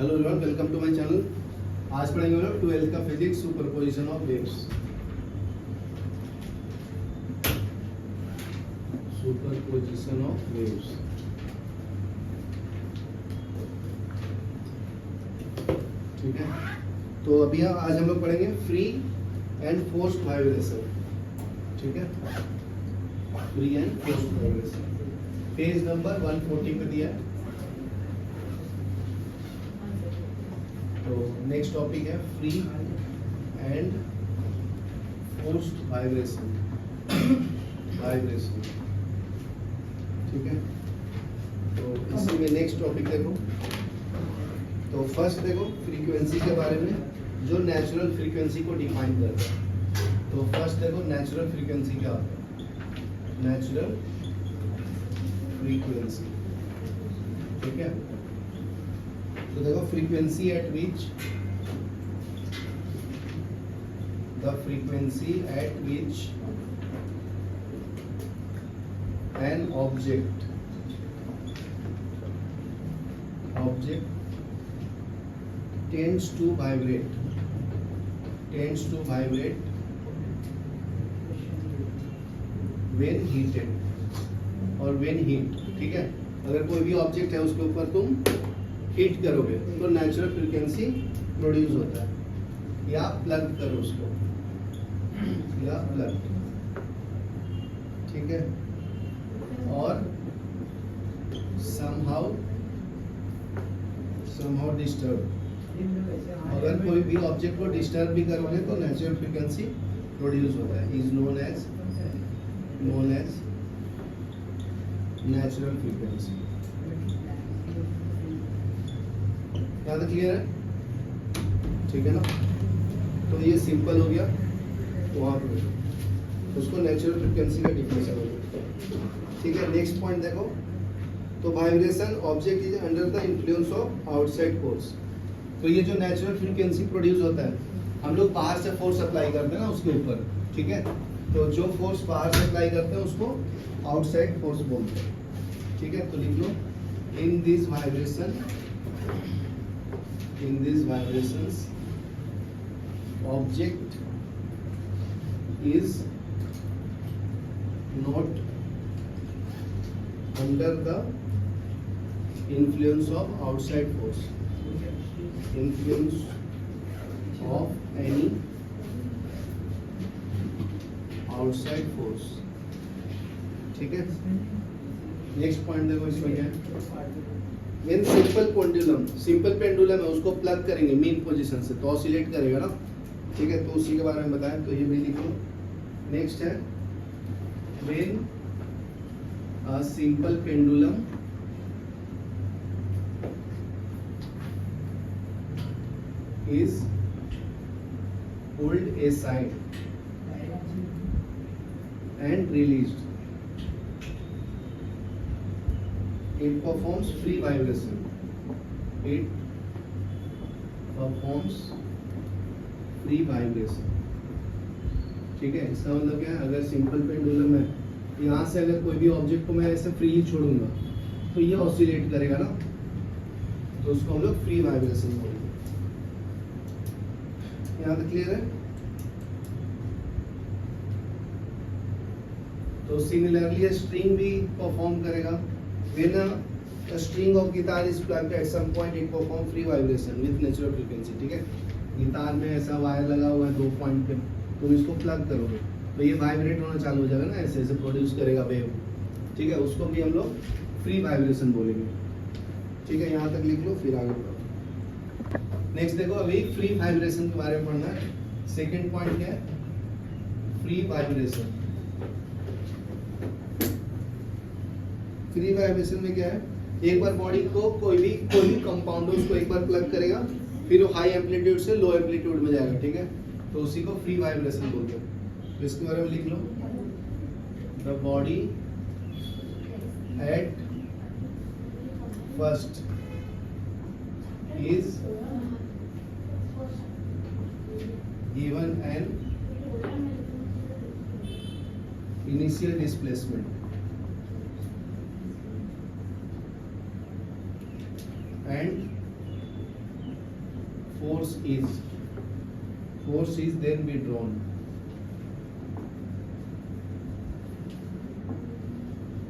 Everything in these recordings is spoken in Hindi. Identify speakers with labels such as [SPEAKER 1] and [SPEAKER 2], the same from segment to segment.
[SPEAKER 1] Hello everyone, welcome to my channel. आज पढ़ेंगे हम लोग 12th का physics, superposition of waves. Superposition of waves, ठीक है। तो अभी आज हम लोग पढ़ेंगे फ्री एंड फोर्स्ड वाइब्रेशन, ठीक है। Free and forced vibration page number 140 पे दिया है। तो नेक्स्ट टॉपिक है फ्री एंड फोर्स्ड वाइब्रेशन, ठीक है। तो इसी में नेक्स्ट टॉपिक देखो। तो फर्स्ट देखो फ्रीक्वेंसी के बारे में, जो नेचुरल फ्रीक्वेंसी को डिफाइन करता है। तो फर्स्ट देखो नेचुरल फ्रीक्वेंसी क्या होता है। नेचुरल फ्रीक्वेंसी, ठीक है। तो देखो frequency eight which an object tends to vibrate when heated और when heat, ठीक है। अगर कोई भी ऑब्जेक्ट है उसके ऊपर तुम हीट करोगे तो नेचुरल फ्रीक्वेंसी प्रोड्यूस होता है। या प्लग करो उसको, या प्लग, ठीक है। और somehow डिस्टर्ब, अगर कोई भी ऑब्जेक्ट को डिस्टर्ब भी करोगे तो नेचुरल फ्रीक्वेंसी प्रोड्यूस होता है। Is known as natural frequency. यहाँ तक क्लियर है, ठीक है ना। तो ये सिंपल हो गया। तो वहाँ पर उसको नेचुरल फ्रीक्वेंसी का डिफिनेशन हो गया, ठीक है। नेक्स्ट पॉइंट देखो। तो vibration object is under the influence of outside force. तो ये जो नेचुरल फ्रीक्वेंसी प्रोड्यूस होता है, हम लोग बाहर से फोर्स अप्लाई करते हैं ना उसके ऊपर, ठीक है। तो जो फोर्स बाहर से अप्लाई करते हैं उसको आउटसाइड फोर्स बोलते हैं, ठीक है। तो लिख लो in this vibrations object is not under the influence of outside force, influence of any outside force, ठीक है। नेक्स्ट पॉइंट देखो, इसमें क्या है। मेन सिंपल पेंडुलम है, उसको प्लग करेंगे मेन पोजीशन से तो ऑसिलेट करेगा ना, ठीक है। तो उसी के बारे में बताया, तो ये भी लिखो। नेक्स्ट है when a simple pendulum is pulled aside and released, it performs free vibration. ठीक है। इसका मतलब क्या है, अगर सिंपल पेंडुलम है, यहाँ से अगर कोई भी ऑब्जेक्ट को मैं ऐसे फ्री ही छोड़ूंगा तो ये ऑसिलेट करेगा ना, तो उसको हम लोग फ्री वाइब्रेशन बोलेंगे। यहाँ तक क्लियर है। तो सिमिलरली स्ट्रिंग भी परफॉर्म करेगा। When a string of guitar is plugged at some point it perform free vibration with natural frequency, ठीक है। गिटार में ऐसा वायर लगा हुआ है 2 पॉइंट पे, तुम इसको प्लग करोगे तो ये वाइब्रेट होना चालू हो जाएगा ना, ऐसे ऐसे प्रोड्यूस करेगा वेव, ठीक है। उसको भी हम लोग फ्री वाइब्रेशन बोलेंगे, ठीक है। यहाँ तक लिख लो, फिर आगे बढ़ो। नेक्स्ट देखो, अभी फ्री वाइब्रेशन के बारे में पढ़ना है। सेकंड पॉइंट क्या है, फ्री वाइब्रेशन। फ्री वाइब्रेशन में क्या है, एक बार बॉडी को कोई भी कंपाउंड उसको एक बार प्लग करेगा, फिर वो हाई एम्पलीट्यूड से लो एम्पलीट्यूड में जाएगा, ठीक है। तो उसी को फ्री वाइब्रेशन बोलते हैं। तो इसके बारे में लिख लो, the body at first is given an initial displacement and force is then withdrawn.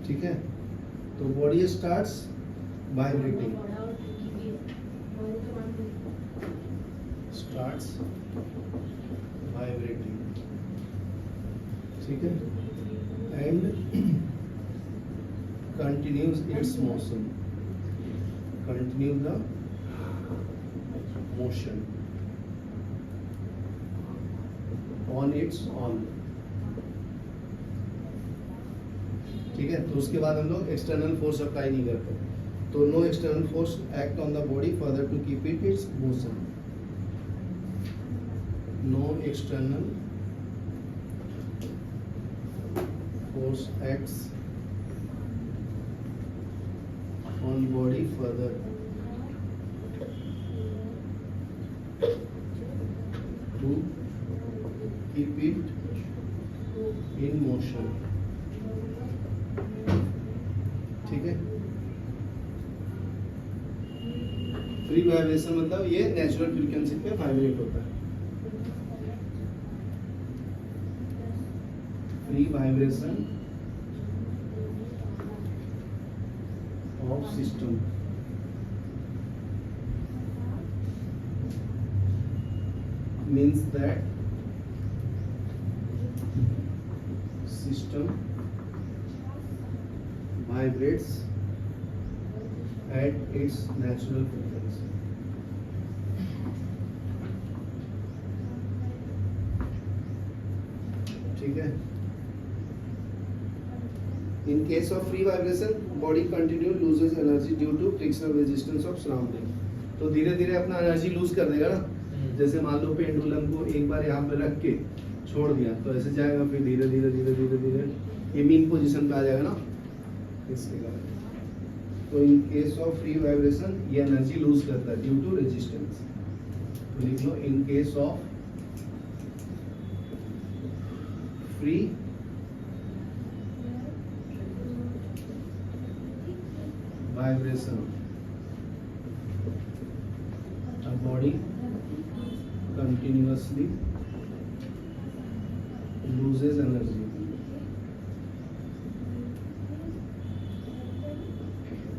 [SPEAKER 1] ठीक है, तो body starts vibrating, ठीक है, and continues its motion, continue the motion on its own. ठीक है, तो उसके बाद हम लोग एक्सटर्नल फोर्स अप्लाई नहीं करते, तो no external force act on the body further to keep it its motion. No external force acts on body further to keep it in motion. ठीक है, फ्री वाइब्रेशन मतलब ये नेचुरल फ्रीक्वेंसी पे वाइब्रेट होता है. Free vibration of system means that system vibrates at its natural frequency. ठीक है, in case of free vibration body continue loses energy due to frictional resistance of surrounding. तो धीरे धीरे अपना एनर्जी लूज कर देगा ना. जैसे मान लो पेंडुलम को एक बार यहाँ पे रख के छोड़ दिया तो ऐसे जाएगा, फिर धीरे धीरे धीरे धीरे धीरे ये मीन पोजीशन पे आ जाएगा ना, इसके कारण. तो in case of free vibration ये एनर्जी लूज करता है ड्यू टू रेजिस्टेंस. तो लिख लो in case of free vibration a body continuously loses energy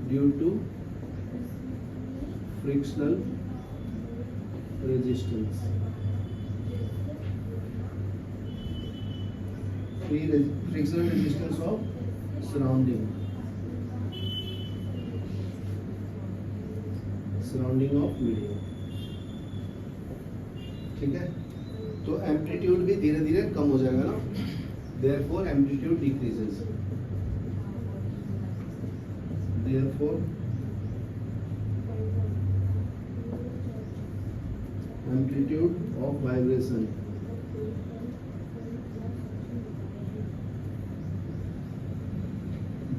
[SPEAKER 1] due to frictional resistance. Frictional resistance of surrounding of medium. ठीक है, तो एम्पलीट्यूड भी धीरे धीरे कम हो जाएगा ना, therefore amplitude decreases. Therefore amplitude of vibration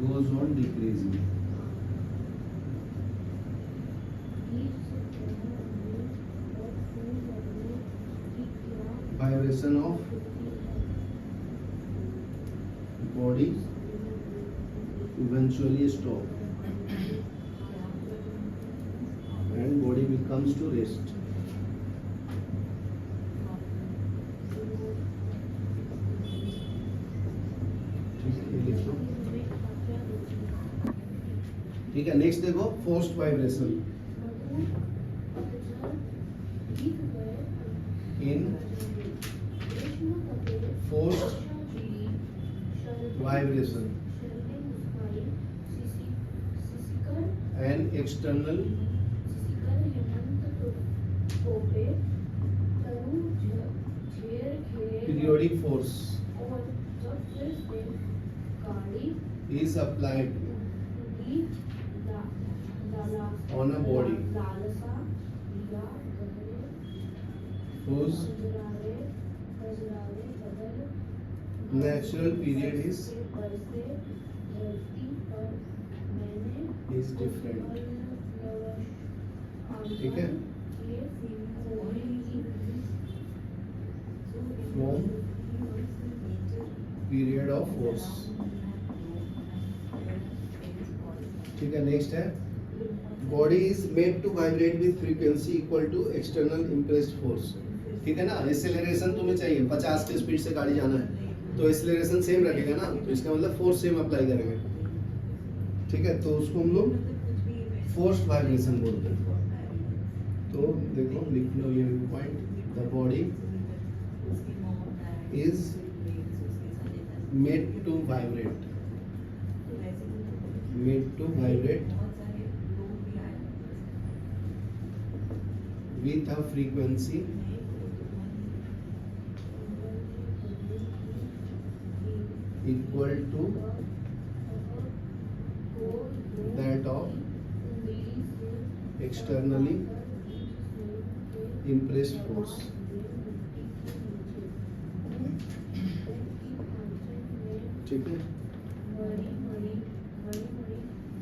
[SPEAKER 1] goes on decreasing. Vibration of body eventually stop and body becomes to rest. ठीक है, नेक्स्ट देखो forced vibration. In forced vibration and external periodic force is applied on a body whose natural period is different. ठीक है, from period of force. ठीक है, नेक्स्ट है body is made to vibrate with frequency equal to external impressed force. ठीक है ना, एक्सेलरेशन तुम्हें चाहिए 50 की स्पीड से गाड़ी जाना है तो एक्सेलरेशन सेम रखेगा ना, तो इसका मतलब फोर्स सेम अप्लाई करेंगे। ठीक है, तो उसको हम लोग फोर्स्ड वाइब्रेशन बोलते हैं। तो देखो लिख लो ये point, the body is made to vibrate with a frequency equal to that of externally impressed force। ठीक है,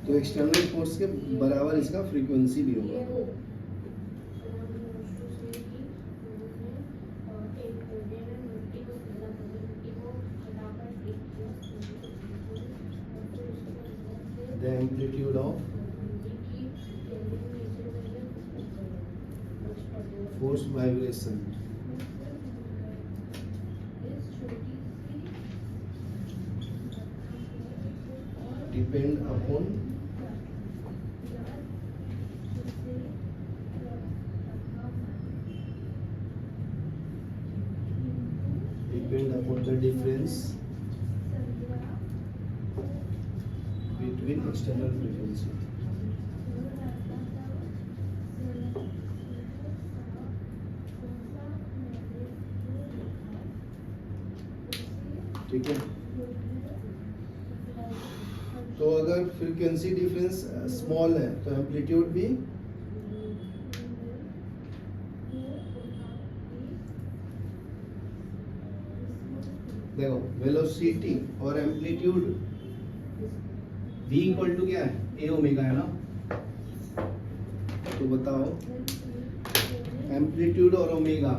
[SPEAKER 1] तो एक्सटर्नल फोर्स के बराबर इसका फ्रीक्वेंसी भी होगा। The amplitude of force vibration depend upon the difference between external frequency। ठीक है, तो अगर फ्रीक्वेंसी डिफरेंस स्मॉल है तो एम्पलीट्यूड भी देखो, वेलोसिटी और एम्पलीट्यूड v इक्वल टू क्या है, a ओमेगा है ना। तो बताओ एम्पलीट्यूड और ओमेगा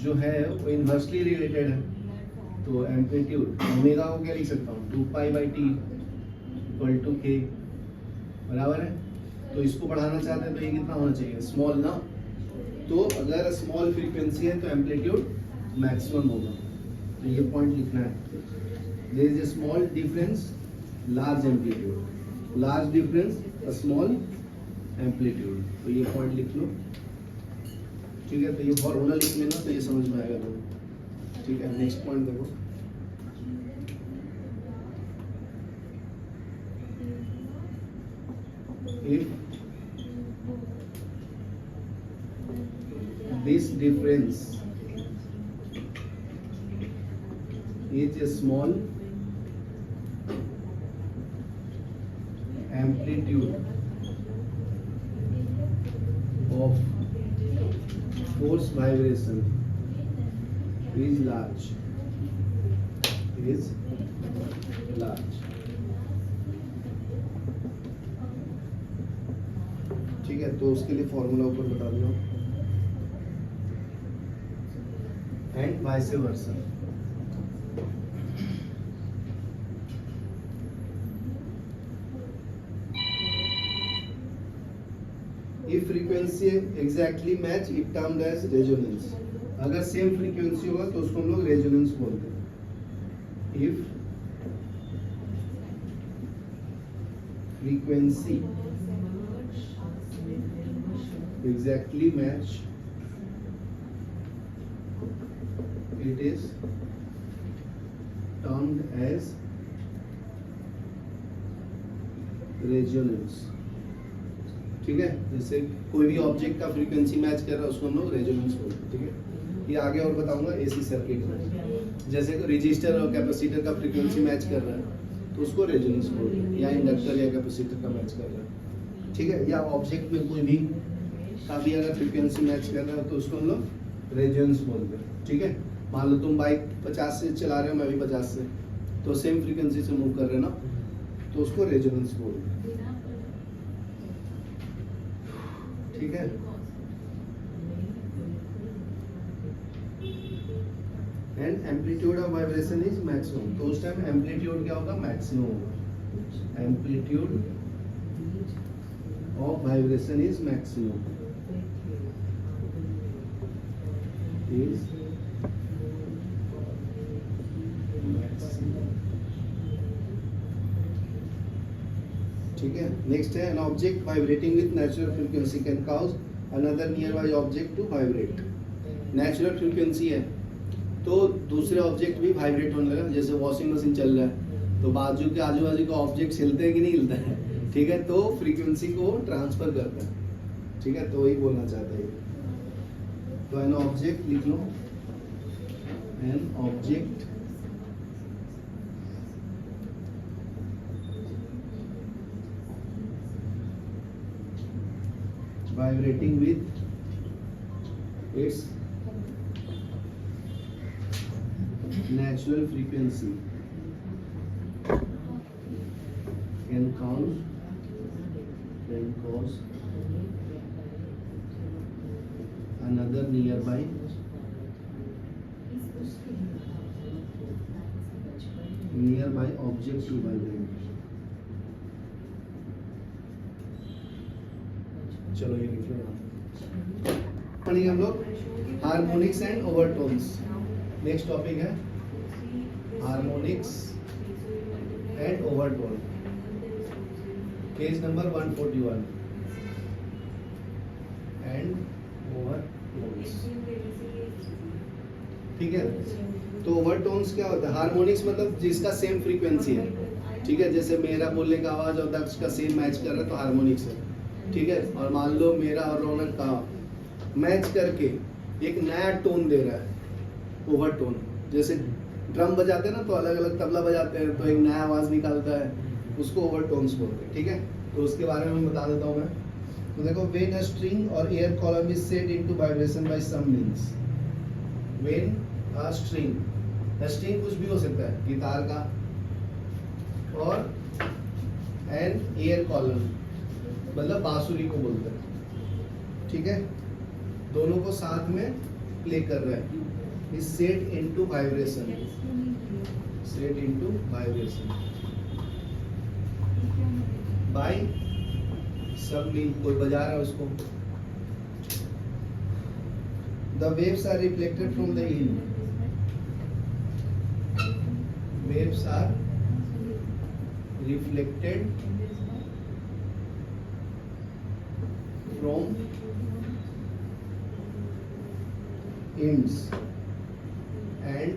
[SPEAKER 1] जो है वो इनवर्सली रिलेटेड है, तो एम्पलीट्यूड ओमेगा को क्या लिख सकता हूँ, 2π/t इक्वल टू k बराबर है। तो इसको बढ़ाना चाहते हैं तो ये कितना होना चाहिए, स्मॉल ना। तो अगर स्मॉल फ्रीक्वेंसी है तो एम्पलीट्यूड मैक्सिमम होगा, तो ये पॉइंट लिखना है। There is a small difference large amplitude, large difference small amplitude, तो ये पॉइंट लिख लो। ठीक है, तो ये फॉर्मूला लिख लेना तो ये समझ में आएगा तुम्हें। ठीक है, नेक्स्ट पॉइंट देखो, if this difference is a small amplitude of force vibration is large, ठीक है। तो उसके लिए फॉर्मूला ऊपर बता दिया, and vice versa. If frequency exactly match it termed as resonance। अगर सेम फ्रीक्वेंसी होगा तो उसको हम लोग रेजोनेंस बोलते हैं। If frequency exactly match it is termed as resonance। ठीक है, जैसे कोई भी ऑब्जेक्ट का फ्रीक्वेंसी मैच कर रहा है उसको हम लोग रेजोनेंस बोलते हैं। ठीक है, ये आगे और बताऊंगा एसी सर्किट में। जैसे रजिस्टर और कैपेसिटर का फ्रीक्वेंसी मैच कर रहा है तो उसको रेजोनेंस बोलते हैं, या इंडक्टर या कैपेसिटर का मैच कर रहा है। ठीक है, या ऑब्जेक्ट में कोई भी का भी अगर फ्रीक्वेंसी मैच कर रहा है तो उसको हम लोग रेजोनेंस बोलते हैं। ठीक है, मान लो तुम बाइक 50 से चला रहे हो, मैं भी 50 से, तो सेम फ्रीक्वेंसी से मूव कर रहे हो ना, तो उसको रेजोनेंस बोलते हैं। ठीक है, and amplitude of vibration is maximum. तो उस टाइम एम्पलीट्यूड क्या होगा, मैक्सिमम होगा। Amplitude of vibration is maximum. Is maximum. ठीक है. नेक्स्ट है, an object vibrating with natural frequency can cause another nearby object to vibrate. Natural frequency है तो दूसरे ऑब्जेक्ट भी वाइब्रेट होने लगा. जैसे वॉशिंग मशीन चल रहा है तो बाजू के आजू बाजू का ऑब्जेक्ट हिलते हैं कि नहीं हिलता है. ठीक है, तो फ्रीक्वेंसी को ट्रांसफर करता है. ठीक है, तो वही बोलना चाहता है. तो एन ऑब्जेक्ट लिख लो, an object vibrating with its natural frequency can cause another nearby object to vibrate. चलो ये लिख लो. पढ़ेंगे हम लोग harmonics and overtones. Next topic है harmonics and overtone. Page number 141 and overtones. ठीक है, तो ओवरटोन्स क्या होता है? हार्मोनिक्स मतलब जिसका सेम फ्रीक्वेंसी है. ठीक है, जैसे मेरा बोलने का आवाज और दक्ष का सेम मैच कर रहा है तो हार्मोनिक्स है. ठीक है, और मान लो मेरा और रौनक का मैच करके एक नया टोन दे रहा है, ओवरटोन. जैसे ड्रम बजाते हैं ना तो अलग अलग तबला बजाते हैं तो एक नया आवाज निकालता है, उसको ओवरटोन्स बोलते हैं. ठीक है, तो उसके बारे में बता देता हूँ मैं. तो देखो, व्हेन अ स्ट्रिंग और air column is set into vibration by some means. When a string कुछ भी हो सकता है, गिटार का, और एन एयर कॉलम मतलब बांसुरी को बोलते हैं. ठीक है, दोनों को साथ में प्ले कर रहा है. Is set into vibration, set into vibration by some mean. कोई बजा रहा है उसको. The waves are reflected from the end. Waves are reflected from ends and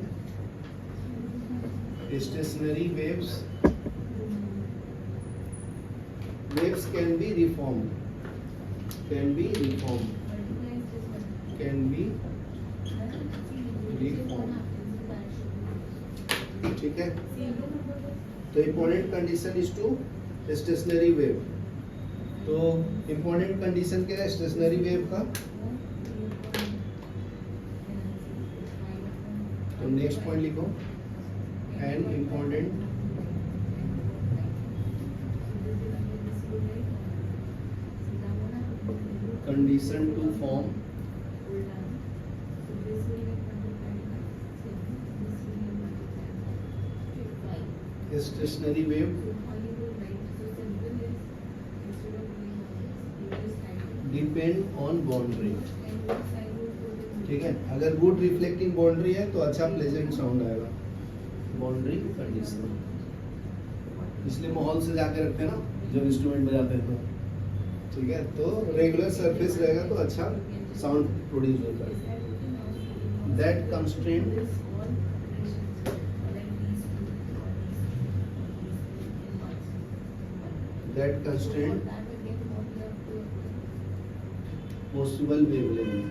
[SPEAKER 1] stationary waves can be reformed. ठीक है, तो important condition is to stationary wave. तो इम्पोर्टेंट कंडीशन क्या है स्टेशनरी वेव का? तो नेक्स्ट पॉइंट लिखो, an important condition to form stationary wave depend on boundary. ठीक है, अगर गुड रिफ्लेक्टिंग बाउंड्री है तो अच्छा प्लेजेंट साउंड आएगा. बाउंड्री कंडीशन इसलिए माहौल से जाके रखते हैं ना जब इंस्ट्रूमेंट बजाते हैं तो. ठीक है, तो रेगुलर सरफेस रहेगा तो अच्छा साउंड प्रोड्यूस होता है. दैट कंस्ट्रेंट पॉसिबल वेवलेंथ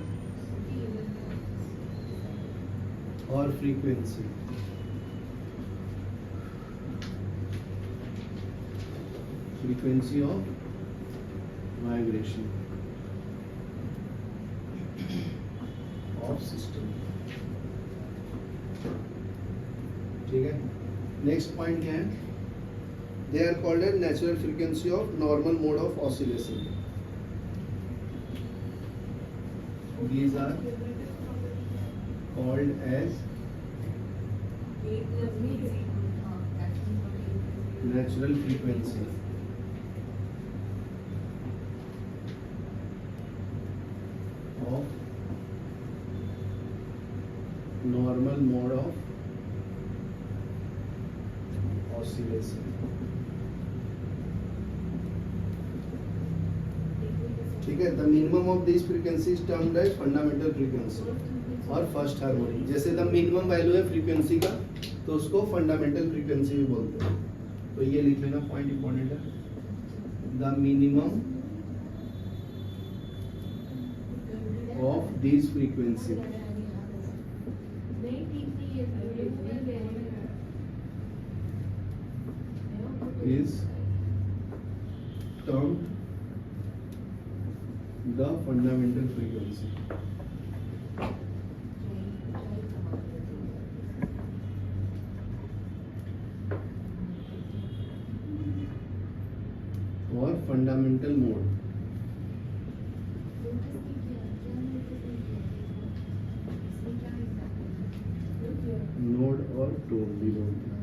[SPEAKER 1] और frequency. Frequency of vibration of system. ठीक है, नेक्स्ट पॉइंट क्या है? They are called as natural frequency of normal mode of oscillation. These are called as natural frequency normal mode of oscillation. ठीक है, the minimum of this frequency is termed as fundamental frequency और फर्स्ट हार्मोनिक। जैसे द मिनिमम वैल्यू है फ्रीक्वेंसी का तो उसको फंडामेंटल फ्रीक्वेंसी भी बोलते हैं। तो ये लिख लेना, पॉइंट इंपॉर्टेंट है। The minimum of these frequency is termed the fundamental frequency। और फंडामेंटल मोड नोड और टोन भी बोलते हैं।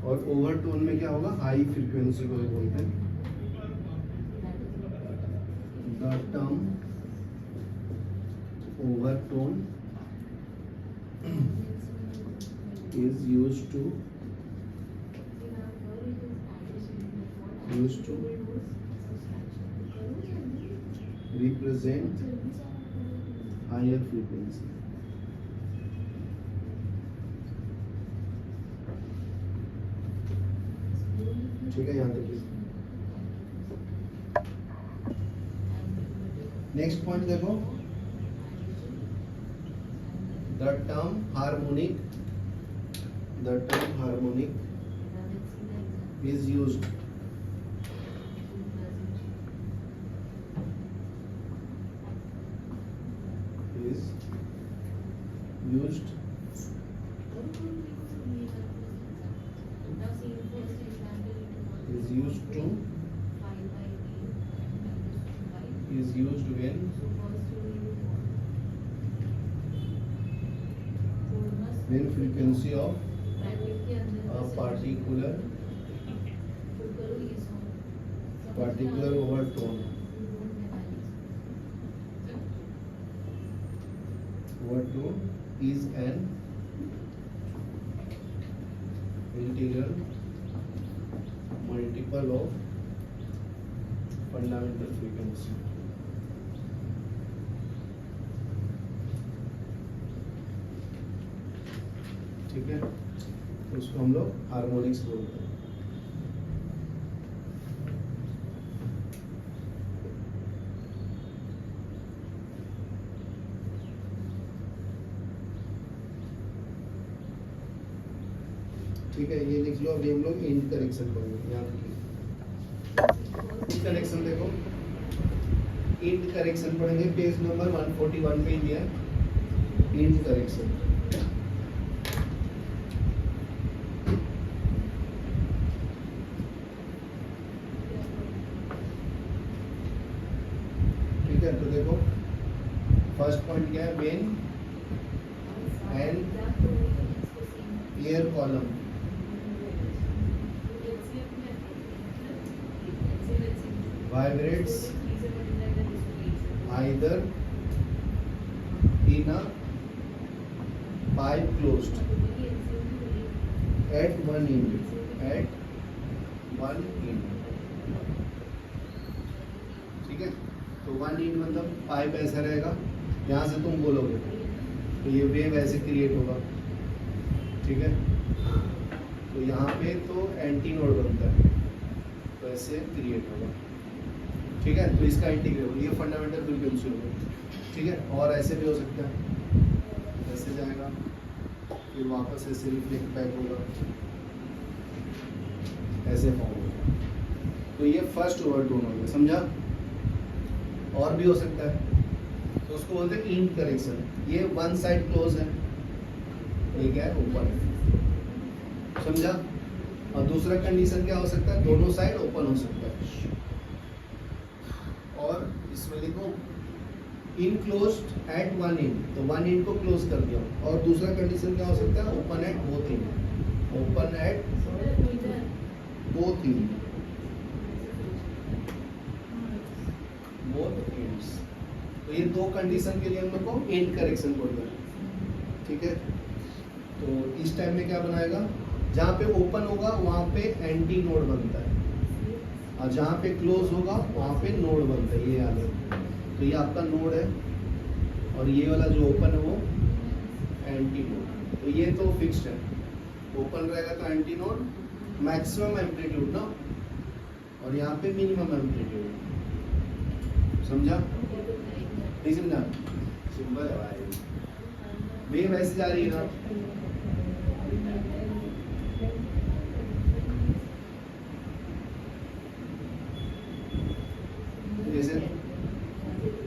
[SPEAKER 1] और ओवरटोन में क्या होगा, हाई फ्रीक्वेंसी को बोलते हैं। The term overtone is used to represent higher frequency। ठीक है, यहाँ देखिए। नेक्स्ट पॉइंट देखो, the term harmonic is used when frequency of a particular overtone is an integral multiple of fundamental frequency। ठीक है, तो उसको हम लोग हार्मोनिक्स बोलते हैं। ठीक है, ये लिख लो। अभी हम लोग इंड करेक्शन करेंगे। यहाँ इंड करेक्शन देखो, इंड करेक्शन पढ़ेंगे, पेज नंबर 141 पे दिया है इंड करेक्शन। ठीक है, तो देखो फर्स्ट पॉइंट क्या है, when and air column vibrates either in a pipe closed at one end, ठीक है। तो वन एंड मतलब पाइप ऐसा रहेगा, यहाँ से तुम बोलोगे तो ये वेव ऐसे क्रिएट होगा। ठीक है, तो यहाँ पे तो एंटी नोड बनता है, तो ऐसे क्रिएट होगा। ठीक है, तो इसका इंटीग्रल ये फंडामेंटल फ्रीक्वेंसी होगा। ठीक है, और ऐसे भी हो सकता है, ऐसे जाएगा फिर वापस ऐसे रिफ्लेक्ट बैक होगा, ऐसे फॉर्म होगा। तो ये फर्स्ट ओवरटोन हो गया, समझा। और भी हो सकता है, तो उसको बोलते हैं इंड करेक्शन। ये वन साइड क्लोज है, ये क्या है, ओपन है, समझा। और दूसरा कंडीशन क्या हो सकता है, दोनों साइड ओपन हो सकता है। और इसमें लिखो इनक्लोज्ड एट वन एंड, तो वन एंड को क्लोज कर दिया। और दूसरा कंडीशन क्या हो सकता है, open at both and, open at both and. ये दो कंडीशन के लिए हम लोग को एंड करेक्शन बोलते हैं, ठीक है। तो इस टाइम में क्या बनाएगा, जहाँ पे ओपन होगा वहाँ पे एंटी नोड बनता है, और जहाँ पे क्लोज होगा वहाँ पे नोड बनता है, ये याद है। तो ये आपका नोड है, और ये वाला जो ओपन है वो एंटी नोड। तो ये तो फिक्स्ड है, ओपन रहेगा तो एंटी नोड, मैक्सिमम एम्पलीट्यूड ना, और यहाँ पे मिनिमम एम्पलीट्यूड। समझा नहीं समझा? सिंपल है भाई, वेव वैसे जा रही है ना। जैसे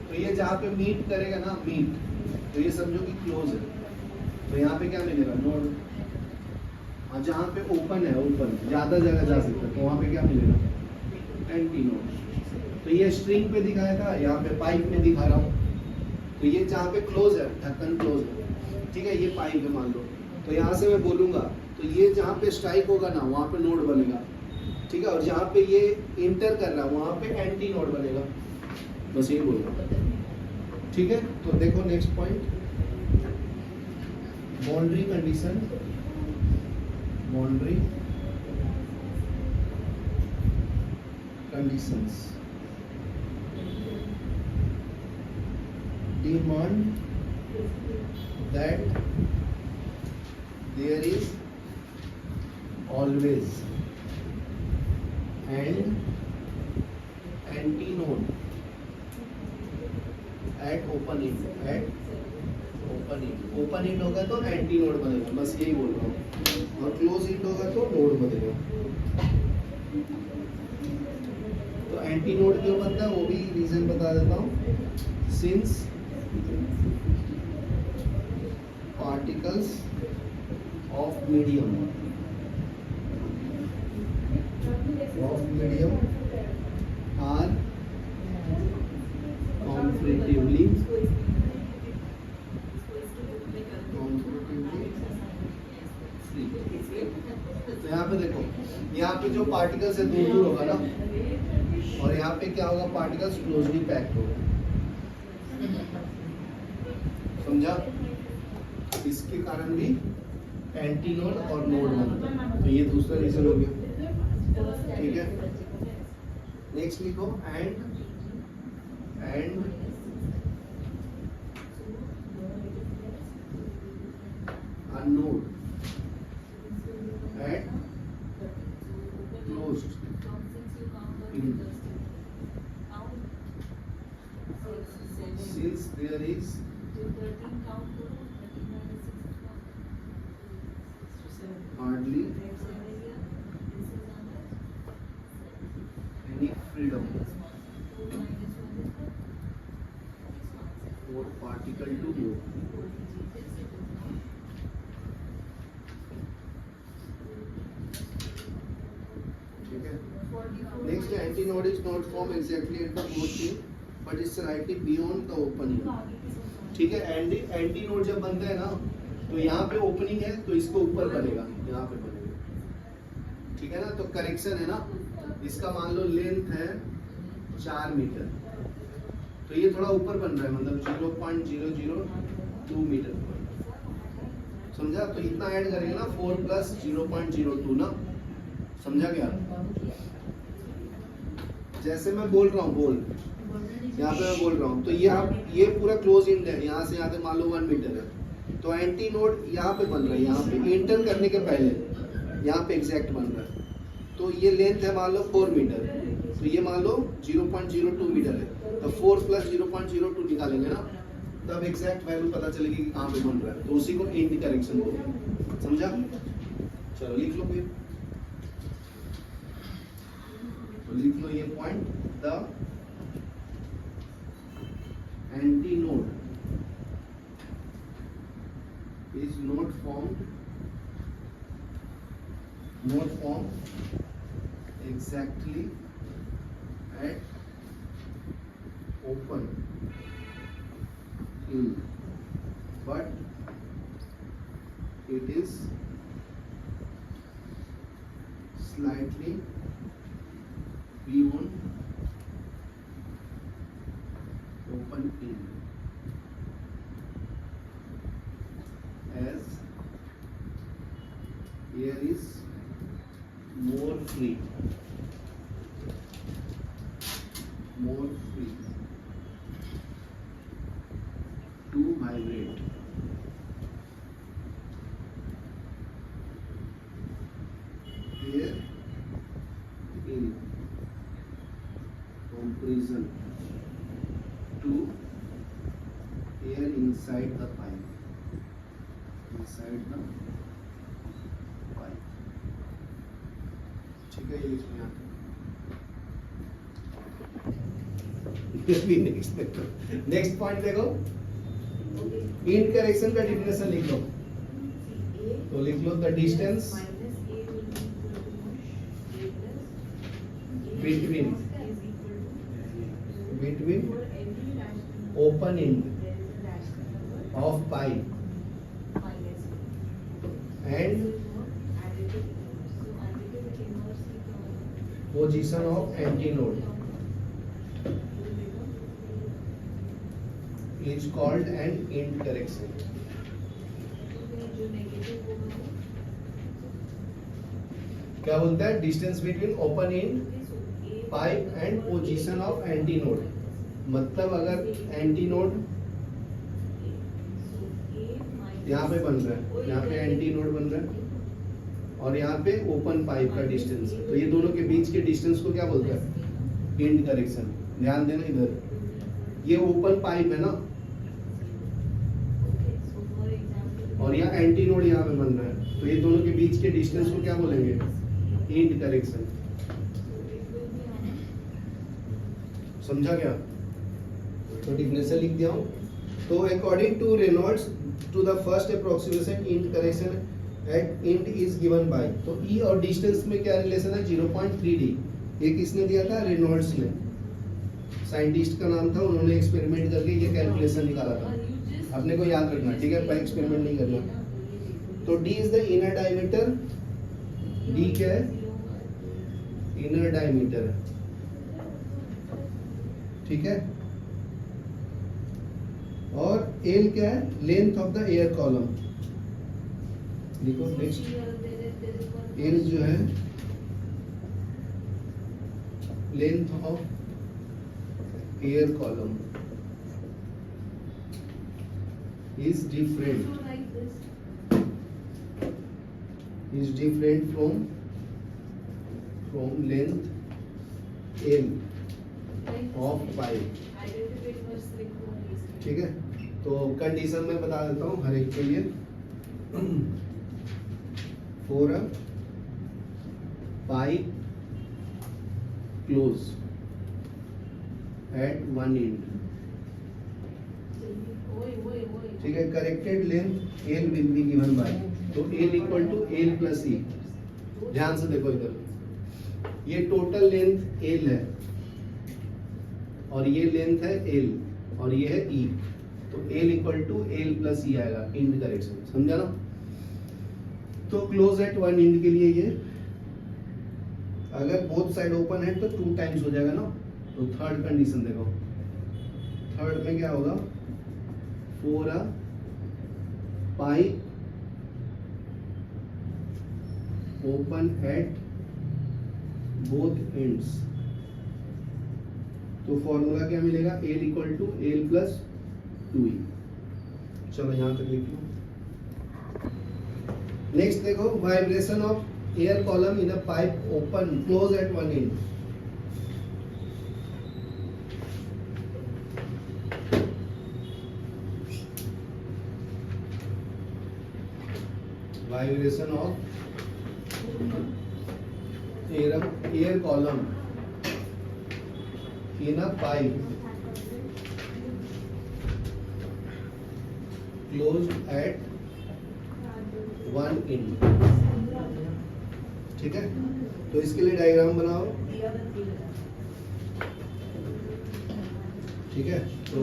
[SPEAKER 1] तो ये जहाँ पे मीट करेगा ना, मीट, तो ये समझो कि क्लोज है, तो यहाँ पे क्या मिलेगा, नोड। और जहाँ पे ओपन है, ओपन ज्यादा जगह जा सकता है, तो वहाँ पे क्या मिलेगा, एंटी नोड। तो ये स्ट्रिंग पे दिखाया था, यहाँ पे पाइप में दिखा रहा हूँ। तो ये जहाँ पे क्लोज है, ढक्कन क्लोज है, ठीक है, ये पाइप है मान लो। तो यहाँ से मैं बोलूँगा तो ये जहाँ पे स्ट्राइक होगा ना वहाँ पे नोड बनेगा, ठीक है, और जहाँ पे ये इंटर कर रहा है वहाँ पे एंटी नोड बनेगा। बस ये बोल रहा हूँ, ठीक है। तो देखो next point, boundary condition, boundary conditions demand that there is always an antinode at open end, at open end, open end होगा तो एंटीनोड बनेगा, बस यही बोल रहा हूँ, और क्लोज end होगा तो नोड बनेगा। तो एंटीनोड क्यों बनता है वो भी रीजन बता देता हूँ। Since particles of medium are comparatively free। तो यहाँ पे देखो, यहाँ पे जो पार्टिकल्स है दूर दूर होगा ना, और यहाँ पे क्या होगा, पार्टिकल्स क्लोजली पैक्ड होगा। समझा? इसके कारण भी एंटीनोड और नोड बनता है। तो ये दूसरा रीजन हो गया, ठीक है। नेक्स्ट लिखो, and a node at closed in, since there is hardly any freedom for particle to move। ठीक है। Next, the antinode is not formed exactly at the closed but it's slightly beyond the opening। ठीक है, एंटीनोड जब बनता है ना, तो यहाँ पे ओपनिंग है तो इसको ऊपर बनेगा, यहाँ पे बनेगा, ठीक है ना। तो करेक्शन है ना, इसका मान लो लेंथ है 4 मीटर, तो ये थोड़ा ऊपर बन रहा है, मतलब 0.002 मीटर। समझा? तो इतना ऐड करेंगे ना, 4 + 0.02 ना, समझा क्या? जैसे मैं बोल रहा हूँ, बोल यहाँ पे मैं बोल रहा हूँ, तो ये पूरा क्लोज इंड है, यहाँ से यहाँ तक मान लो 1 मीटर है, तो एंटी नोड यहाँ पे बन रहा है, यहाँ पे इंटर करने के पहले यहाँ पे एग्जैक्ट बन रहा है। तो ये लेंथ है मान लो 4 मीटर, तो ये मान लो 0.02 मीटर है, तो 4 + 0.02 निकालेंगे ना, तब एग्जैक्ट वैल्यू पता चलेगी कि कहाँ पे बन रहा है, तो उसी को एंड करेक्शन बोलते हैं। समझा? चलो लिख लो फिर, तो लिख लो ये point, the antinode is not formed exactly at open end, but it is slightly beyond open end। is more free to vibrate. Here in comparison to air inside the pipe. ठीक है, ये इसमें नेक्स्ट पॉइंट देखो, इंट करेक्शन का डिफिनेशन लिख लो। तो लिख लो the distance between open end of pipe and position of antinode is called an end correction. क्या बोलता है? Distance between open and pipe and position of antinode. मतलब अगर एंटीनोड यहाँ पे बन रहा है, यहाँ पे एंटीनोड बन रहा है और यहाँ पे ओपन पाइप का डिस्टेंस, तो ये दोनों के बीच के डिस्टेंस को क्या बोलता है? And correction. ध्यान देना इधर, ये ओपन पाइप है ना और यहाँ एंटीनोड यहाँ पे बन रहा है, तो ये दोनों के बीच के डिस्टेंस को क्या बोलेंगे? End correction. समझा क्या? तो डिफिनेशन लिख दिया हूं। तो according to Reynolds to the first approximation end correction at end is given by, तो ई और डिस्टेंस में क्या रिलेशन है? 0.3d। ये किसने दिया था? रेनॉल्ड्स ने। साइंटिस्ट का नाम था, उन्होंने एक्सपेरिमेंट करके ये कैलकुलेशन निकाला था। अपने को याद रखना, ठीक है? पर एक्सपेरिमेंट नहीं करना। तो d is the inner diameter. d क्या है? इनर डायमीटर, ठीक है? और L क्या है? Length of the air column. देखो नेक्स्ट, L जो है length of air column is different from length L of pipe, ठीक है? तो कंडीशन में बता देता हूँ हर एक के लिए। For a pipe close at one end, ठीक है? Corrected length L will be given by, तो L equal to L plus E। ध्यान से देखो इधर, ये टोटल लेंथ L है और ये लेंथ है L और ये है E, तो L equal to L plus E आएगा, एंड करेक्शन। समझा ना? तो क्लोज एट वन एंड के लिए ये अगर बोथ साइड ओपन है तो 2 टाइम्स हो जाएगा ना। तो थर्ड कंडीशन देखो, थर्ड में क्या होगा? For a pipe open at both ends, तो फॉर्मूला क्या मिलेगा? L equal to L plus 2E। चलो यहां तक लिख लो। नेक्स्ट देखो, vibration of air column in a pipe open close at one end. Vibration of air column in a pipe close at one end, ठीक है? तो इसके लिए डायग्राम बनाओ, ठीक है? तो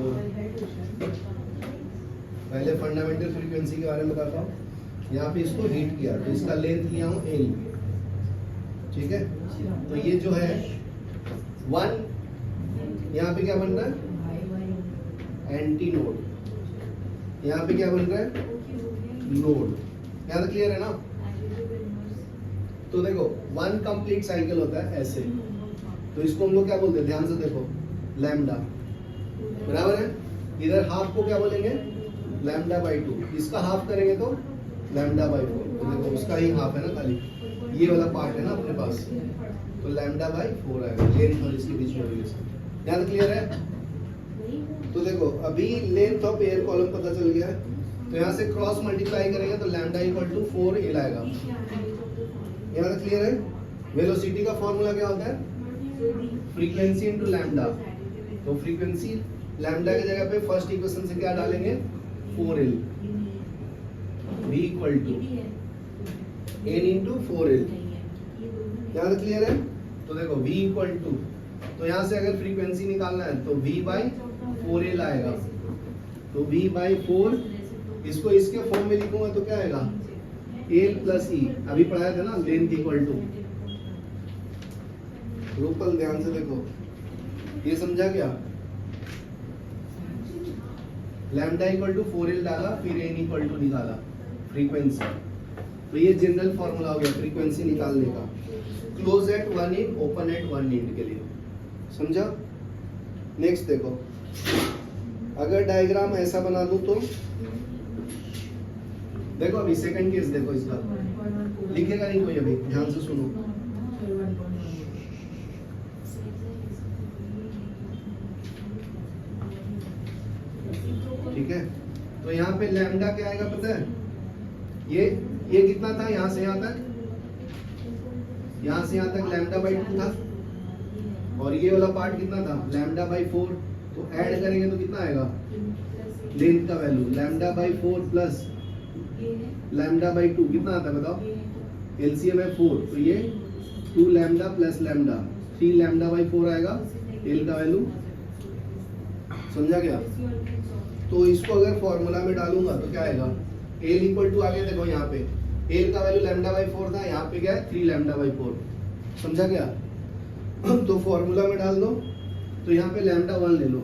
[SPEAKER 1] पहले फंडामेंटल फ्रीक्वेंसी के बारे में बताता हूँ। यहाँ पे इसको हीट किया तो इसका लेंथ लिया हूँ L, ठीक है? तो ये जो है 1, यहाँ पे क्या बन रहा है? एंटीनोड। यहाँ पे क्या बन रहा है? नोड। यहाँ तक क्लियर है ना? तो देखो 1 कंप्लीट साइकिल होता है ऐसे, तो इसको हम लोग क्या बोलते हैं, ध्यान से देखो, लैम्डा, बराबर है। इधर हाफ को क्या बोलेंगे, लैम्डा बाई 2, इसका हाफ करेंगे तो लैम्डा बाई 4, तो देखो उसका ही हाफ है ना, खाली ये वाला पार्ट है ना अपने पास, तो लैम्डा बाई 4 आएगा, लेंथ और इसके बीच में वेरिएशन। ध्यान क्लियर है। तो देखो अभी लेंथ ऑफ एयर कॉलम पता चल गया है, तो यहाँ से क्रॉस मल्टीप्लाई करेंगे तो लैम्डा इक्वल टू 4L आएगा। यहाँ तक क्लियर है। वेलोसिटी का फॉर्मूला क्या होता है, फ्रीक्वेंसी इनटू लैम्डा, तो फ्रीक्वेंसी लैम्डा की जगह पे फर्स्ट इक्वेशन से क्या डालेंगे, 4L, v equal to n into 4L। यहाँ तक क्लियर है। तो देखो v इक्वल टू, तो यहाँ से अगर फ्रीक्वेंसी निकालना है तो v बाई 4L आएगा, तो v बाई 4, इसको इसके फॉर्म में लिखूंगा तो क्या आएगा, L प्लस E, अभी पढ़ाया था ना, लेंथ इक्वल टू, रूपल ध्यान से देखो, ये समझा क्या, लैम्डा इक्वल टू 4L डाला, फिर n इक्वल टू निकाला फ्रीक्वेंसी, तो ये जनरल फॉर्मूला हो गया फ्रीक्वेंसी निकालने का, close at 1 end, open at 1 end के लिए, समझा। नेक्स्ट देखो, अगर डायग्राम ऐसा बना दूं तो देखो, अभी सेकंड केस देखो, इसका लिखेगा नहीं कोई, अभी ध्यान से सुनो। ठीक है, तो यहाँ पे लैम्डा क्या आएगा पता है, ये कितना था, यहाँ से यहाँ तक, यहाँ से यहाँ तक लैम्डा बाई 2 था, और ये वाला पार्ट कितना था, लैम्डा बाई 4, तो ऐड करेंगे तो कितना आएगा, लेंथ का value lambda by 4 plus lambda by 2 कितना आता है बताओ, एलसीएम है 4, तो ये 2 lambda plus lambda, 3 lambda by 4 आएगा, एल का वैल्यू, समझा क्या। तो इसको अगर फॉर्मूला में डालूंगा तो क्या आएगा, एल इक्वल टू, आगे देखो यहाँ पे एल का वैल्यू लैम्डा बाई 4 था, यहाँ पे क्या है 3 लैम्डा बाई 4, समझा क्या। तो फॉर्मूला में डाल दो, तो यहाँ पे लैम्डा 1 ले लो,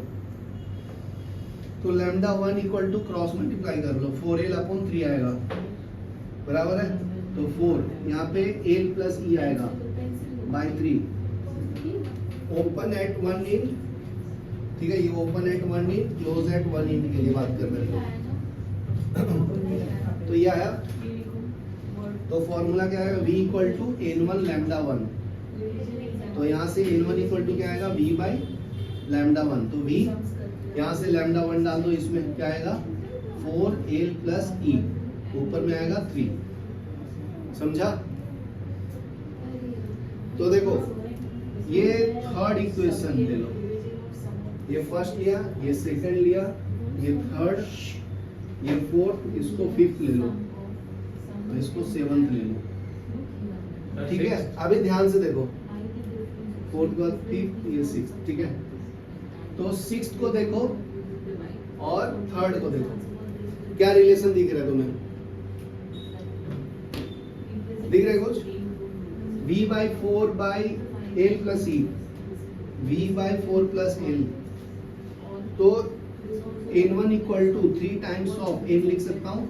[SPEAKER 1] तो lambda 1 equal to cross multiply कर लो, 4L अपॉन 3 आएगा, बराबर है, तो 4 यहाँ पे L प्लस E आएगा बाई 3, ओपन एट 1 इंड, ठीक है, ये open at 1 end, close at 1 end के लिए बात कर रहे हैं। तो ये आया, तो फॉर्मूला क्या आएगा, v equal to n1 lambda 1, तो यहाँ से n1 इक्वल टू क्या आएगा, v बाई लैम्डा 1, तो v यहाँ से लैम्डा 1 डाल दो, इसमें क्या आएगा 4L प्लस E, ऊपर में आएगा 3, समझा। तो देखो ये थर्ड इक्वेशन ले लो, ये फर्स्ट लिया, ये सेकंड लिया, ये थर्ड, ये फोर्थ, इसको फिफ्थ ले लो, तो इसको सेवंथ ले लो, ठीक है। अभी ध्यान से देखो, फोर्थ के बाद फिफ्थ, ये सिक्स्थ, ठीक है। तो सिक्स्थ को देखो और थर्ड को देखो, क्या रिलेशन दिख रहा है तुम्हें, दिख रहा है कुछ, v by 4 by L plus E, v by 4 plus L, तो n1 equal to 3 times of n लिख सकता हूं,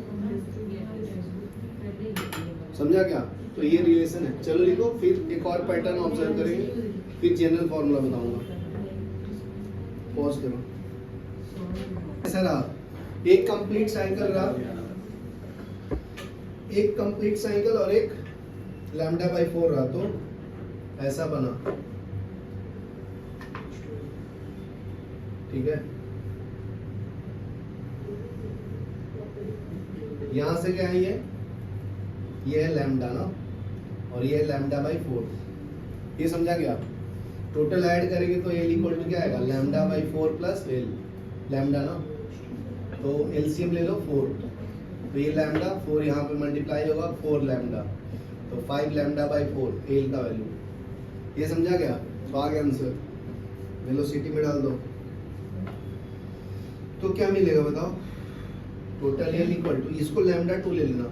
[SPEAKER 1] समझा क्या। तो ये रिलेशन है, चलो लिखो, फिर एक और पैटर्न ऑब्जर्व करेंगे, फिर जनरल फॉर्मूला बताऊंगा। पॉज करो, ऐसा रहा, एक कंप्लीट साइकिल रहा, एक कंप्लीट साइकिल और एक लैम्डा बाई 4 रहा, तो ऐसा बना, ठीक है। यहां से क्या है, ये है लैम्डा ना, और ये है लैम्डा बाई 4, ये समझा क्या। टोटल ऐड करेंगे तो L इक्वल टू क्या आएगा, lambda by 4 plus L, lambda ना, तो एलसीएम ले लो 4, तो ये लैम्डा 4 यहाँ पे मल्टीप्लाई होगा 4 लैम्डा, तो 5 लैम्डा बाई 4 L का वैल्यू, ये समझा क्या। तो आ गया आंसर, वेलोसिटी में डाल दो, तो क्या मिलेगा बताओ, टोटल L इक्वल टू, इसको लैम्डा 2 ले लेना,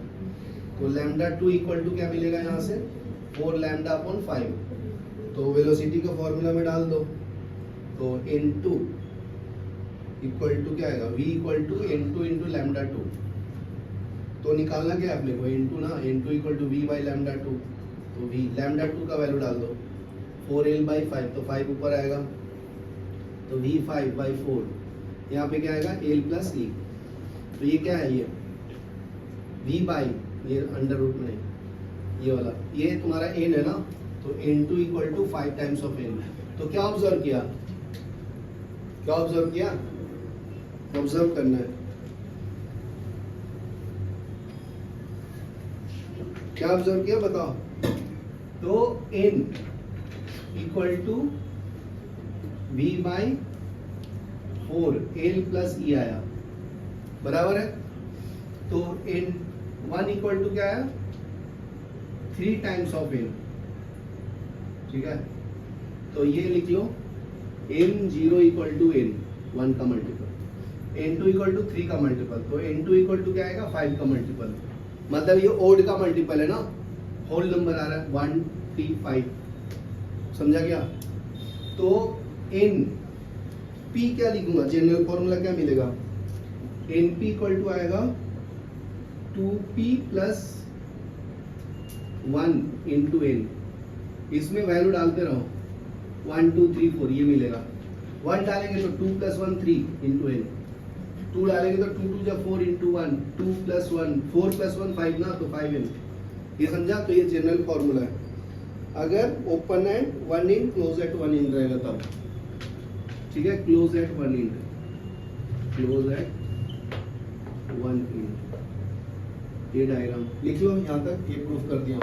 [SPEAKER 1] तो लैम्डा 2 इक्वल टू क्या मिलेगा यहाँ से 4 लैम्डा अपॉन 5, तो वेलोसिटी का फॉर्मूला में डाल दो, तो n2 इक्वल टू क्या आएगा, v equal to n2 into lambda 2, तो निकालना क्या है अपने को n2 ना, n2 equal to v by lambda 2, तो v लैम्डा 2 का वैल्यू डाल दो 4l/5 तो 5 ऊपर आएगा तो v5/4 यहाँ पे क्या आएगा l प्लस e तो ये क्या है ये v बाई ये अंडर रूट में ये वाला ये तुम्हारा n है ना तो n2 equal to 5 times of n तो क्या ऑब्जर्व किया ऑब्जर्व करना है क्या ऑब्जर्व किया बताओ तो n equal to v/4 l plus e आया बराबर है तो n1 इक्वल टू क्या आया 3 टाइम्स ऑफ n ठीक है तो ये लिख लो n0 इक्वल टू n 1 का मल्टीपल n2 इक्वल टू 3 का मल्टीपल तो n2 इक्वल टू क्या आएगा 5 का मल्टीपल मतलब ये ओड का मल्टीपल है ना होल नंबर आ रहा है 135 समझा क्या तो n p क्या लिखूंगा जनरल फॉर्मूला क्या मिलेगा np इक्वल टू आएगा 2p प्लस 1 इंटू n इसमें वैल्यू डालते रहो 1 2 3 4 ये मिलेगा 1 डालेंगे तो 2 प्लस 1 3 इंटू n 2 डालेंगे तो 2 2 जा 4 इंटू 1 2 प्लस 1 4 प्लस 1 5 ना तो 5n ये समझा तो ये जनरल फॉर्मूला है अगर open at 1 in close at 1 इन रहेगा तब ठीक है क्लोज एट 1 इन 1 इन ये डायग्राम लिख लो यहाँ तक ये प्रूफ कर दिया